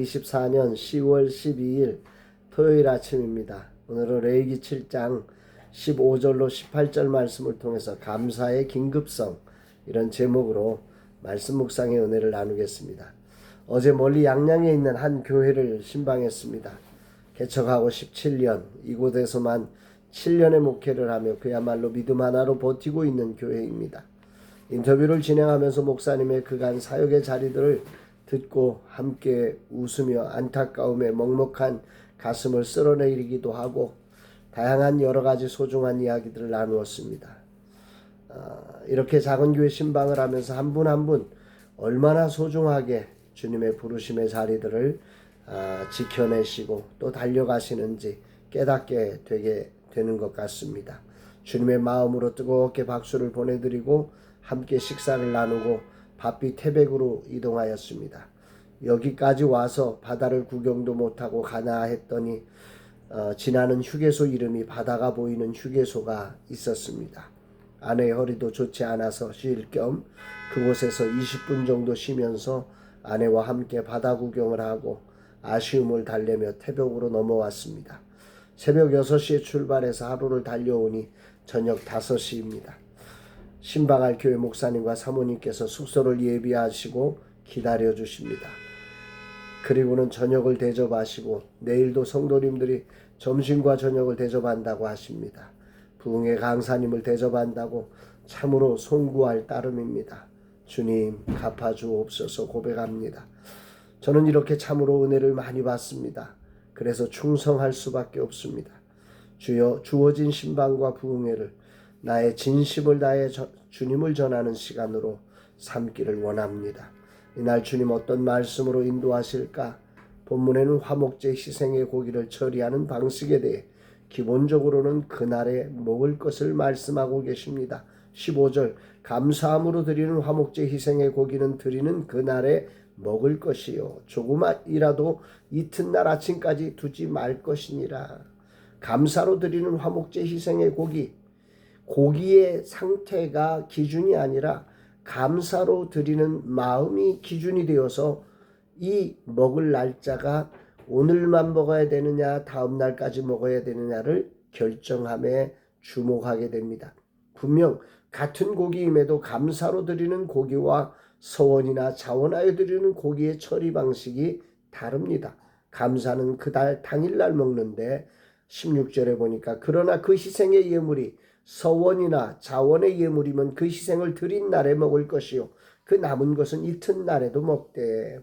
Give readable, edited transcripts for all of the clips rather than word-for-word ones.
2024년 10월 12일 토요일 아침입니다. 오늘은 레위기 7장 15절로 18절 말씀을 통해서 감사의 긴급성, 이런 제목으로 말씀 묵상의 은혜를 나누겠습니다. 어제 멀리 양양에 있는 한 교회를 신방했습니다. 개척하고 17년, 이곳에서만 7년의 목회를 하며 그야말로 믿음 하나로 버티고 있는 교회입니다. 인터뷰를 진행하면서 목사님의 그간 사역의 자리들을 듣고 함께 웃으며 안타까움에 먹먹한 가슴을 쓸어내리기도 하고 다양한 여러 가지 소중한 이야기들을 나누었습니다. 이렇게 작은 교회 신방을 하면서 한 분 한 분 얼마나 소중하게 주님의 부르심의 자리들을 지켜내시고 또 달려가시는지 깨닫게 되게 되는 것 같습니다. 주님의 마음으로 뜨겁게 박수를 보내드리고 함께 식사를 나누고 바삐 태백으로 이동하였습니다. 여기까지 와서 바다를 구경도 못하고 가나 했더니 지나는 휴게소 이름이 바다가 보이는 휴게소가 있었습니다. 아내의 허리도 좋지 않아서 쉴 겸 그곳에서 20분 정도 쉬면서 아내와 함께 바다 구경을 하고 아쉬움을 달래며 태백으로 넘어왔습니다. 새벽 6시에 출발해서 하루를 달려오니 저녁 5시입니다. 신방할 교회 목사님과 사모님께서 숙소를 예비하시고 기다려 주십니다. 그리고는 저녁을 대접하시고 내일도 성도님들이 점심과 저녁을 대접한다고 하십니다. 부흥회 강사님을 대접한다고 참으로 송구할 따름입니다. 주님 갚아주옵소서 고백합니다. 저는 이렇게 참으로 은혜를 많이 받습니다. 그래서 충성할 수밖에 없습니다. 주여, 주어진 신방과 부흥회를 나의 진심을 다해 주님을 전하는 시간으로 삼기를 원합니다. 이날 주님 어떤 말씀으로 인도하실까? 본문에는 화목제 희생의 고기를 처리하는 방식에 대해 기본적으로는 그날에 먹을 것을 말씀하고 계십니다. 15절, 감사함으로 드리는 화목제 희생의 고기는 드리는 그날에 먹을 것이요 조금이라도 이튿날 아침까지 두지 말 것이니라. 감사로 드리는 화목제 희생의 고기의 상태가 기준이 아니라 감사로 드리는 마음이 기준이 되어서 이 먹을 날짜가 오늘만 먹어야 되느냐 다음 날까지 먹어야 되느냐를 결정함에 주목하게 됩니다. 분명 같은 고기임에도 감사로 드리는 고기와 서원이나 자원하여 드리는 고기의 처리 방식이 다릅니다. 감사는 그달 당일날 먹는데 16절에 보니까 그러나 그 희생의 예물이 서원이나 자원의 예물이면 그 희생을 드린 날에 먹을 것이요 그 남은 것은 이튿날에도 먹되,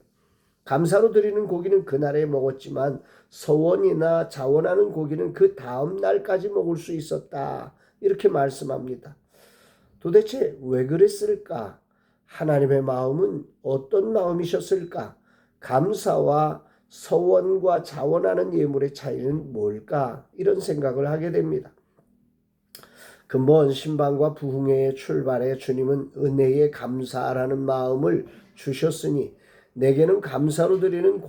감사로 드리는 고기는 그날에 먹었지만 서원이나 자원하는 고기는 그 다음 날까지 먹을 수 있었다, 이렇게 말씀합니다. 도대체 왜 그랬을까? 하나님의 마음은 어떤 마음이셨을까? 감사와 서원과 자원하는 예물의 차이는 뭘까? 이런 생각을 하게 됩니다. 근본 신방과 부흥회의 출발에 주님은 은혜에 감사라는 마음을 주셨으니 내게는 감사로 드리는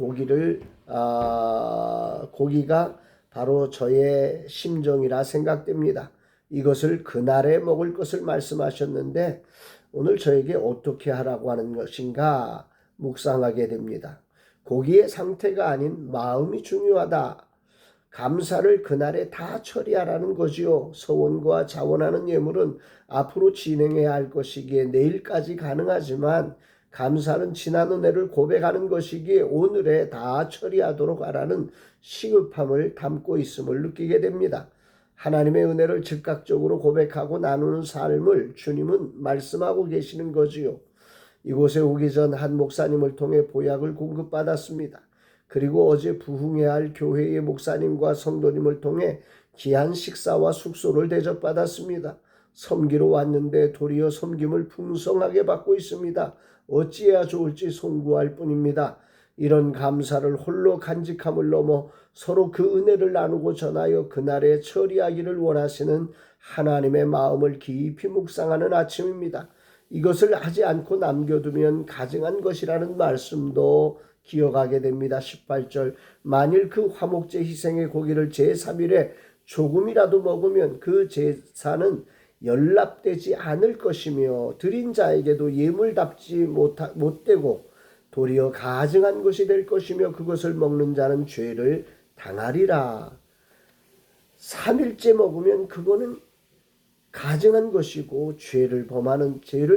고기가 바로 저의 심정이라 생각됩니다. 이것을 그날에 먹을 것을 말씀하셨는데 오늘 저에게 어떻게 하라고 하는 것인가 묵상하게 됩니다. 고기의 상태가 아닌 마음이 중요하다. 감사를 그날에 다 처리하라는 거지요. 서원과 자원하는 예물은 앞으로 진행해야 할 것이기에 내일까지 가능하지만 감사는 지난 은혜를 고백하는 것이기에 오늘에 다 처리하도록 하라는 시급함을 담고 있음을 느끼게 됩니다. 하나님의 은혜를 즉각적으로 고백하고 나누는 삶을 주님은 말씀하고 계시는 거지요. 이곳에 오기 전 한 목사님을 통해 보약을 공급받았습니다. 그리고 어제 부흥해야 교회의 목사님과 성도님을 통해 귀한 식사와 숙소를 대접받았습니다. 섬기러 왔는데 도리어 섬김을 풍성하게 받고 있습니다. 어찌해야 좋을지 송구할 뿐입니다. 이런 감사를 홀로 간직함을 넘어 서로 그 은혜를 나누고 전하여 그날에 처리하기를 원하시는 하나님의 마음을 깊이 묵상하는 아침입니다. 이것을 하지 않고 남겨두면 가증한 것이라는 말씀도 기억하게 됩니다. 18절, 만일 그 화목제 희생의 고기를 제3일에 조금이라도 먹으면 그 제사는 연락되지 않을 것이며 드린 자에게도 예물답지 못되고 도리어 가증한 것이 될 것이며 그것을 먹는 자는 죄를 당하리라. 3일째 먹으면 그거는 가증한 것이고 죄를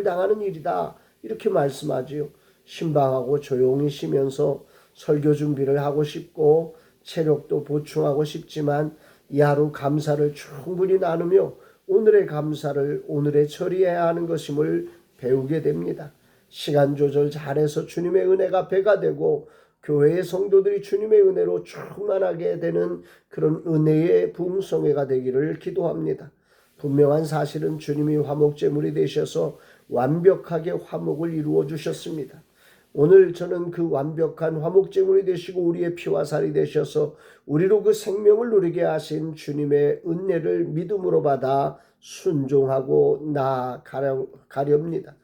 당하는 일이다. 이렇게 말씀하지요. 신방하고 조용히 쉬면서 설교 준비를 하고 싶고 체력도 보충하고 싶지만 이 하루 감사를 충분히 나누며 오늘의 감사를 오늘에 처리해야 하는 것임을 배우게 됩니다. 시간 조절 잘해서 주님의 은혜가 배가 되고 교회의 성도들이 주님의 은혜로 충만하게 되는 그런 은혜의 부흥성회가 되기를 기도합니다. 분명한 사실은 주님이 화목제물이 되셔서 완벽하게 화목을 이루어 주셨습니다. 오늘 저는 그 완벽한 화목제물이 되시고 우리의 피와 살이 되셔서 우리로 그 생명을 누리게 하신 주님의 은혜를 믿음으로 받아 순종하고 나아가렵니다.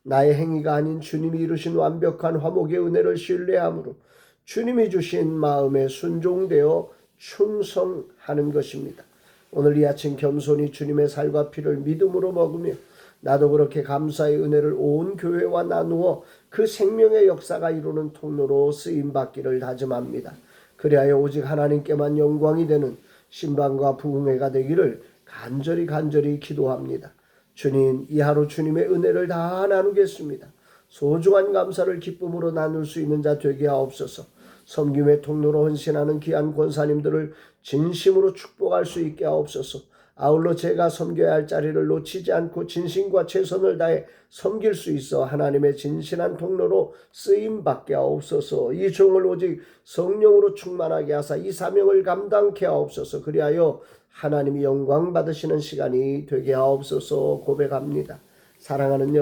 나의 행위가 아닌 주님이 이루신 완벽한 화목의 은혜를 신뢰함으로 주님이 주신 마음에 순종되어 충성하는 것입니다. 오늘 이 아침 겸손히 주님의 살과 피를 믿음으로 먹으며 나도 그렇게 감사의 은혜를 온 교회와 나누어 그 생명의 역사가 이루는 통로로 쓰임받기를 다짐합니다. 그리하여 오직 하나님께만 영광이 되는 신방과 부흥회가 되기를 간절히 기도합니다. 주님, 이 하루 주님의 은혜를 다 나누겠습니다. 소중한 감사를 기쁨으로 나눌 수 있는 자 되게 하옵소서. 섬김의 통로로 헌신하는 귀한 권사님들을 진심으로 축복할 수 있게 하옵소서. 아울러 제가 섬겨야 할 자리를 놓치지 않고 진심과 최선을 다해 섬길 수 있어 하나님의 진실한 통로로 쓰임받게 하옵소서. 이 종을 오직 성령으로 충만하게 하사 이 사명을 감당케 하옵소서. 그리하여 하나님이 영광 받으시는 시간이 되게 하옵소서. 고백합니다. 사랑하는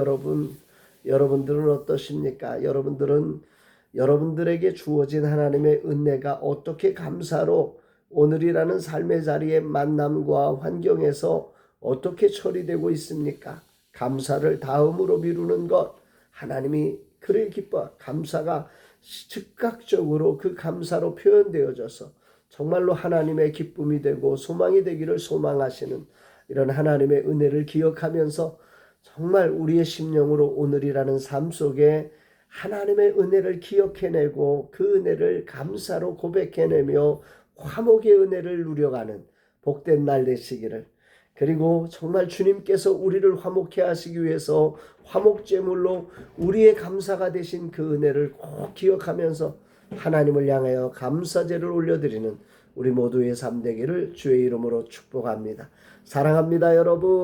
여러분들은 어떠십니까? 여러분들에게 주어진 하나님의 은혜가 어떻게 감사로 오늘이라는 삶의 자리의 만남과 환경에서 어떻게 처리되고 있습니까? 감사를 다음으로 미루는 것, 하나님이 그를 기뻐 감사가 즉각적으로 그 감사로 표현되어져서 정말로 하나님의 기쁨이 되고 소망이 되기를 소망하시는 이런 하나님의 은혜를 기억하면서 정말 우리의 심령으로 오늘이라는 삶 속에 하나님의 은혜를 기억해내고 그 은혜를 감사로 고백해내며 화목의 은혜를 누려가는 복된 날 되시기를, 그리고 정말 주님께서 우리를 화목해 하시기 위해서 화목제물로 우리의 감사가 되신 그 은혜를 꼭 기억하면서 하나님을 향하여 감사제를 올려드리는 우리 모두의 삶 되기를 주의 이름으로 축복합니다. 사랑합니다, 여러분.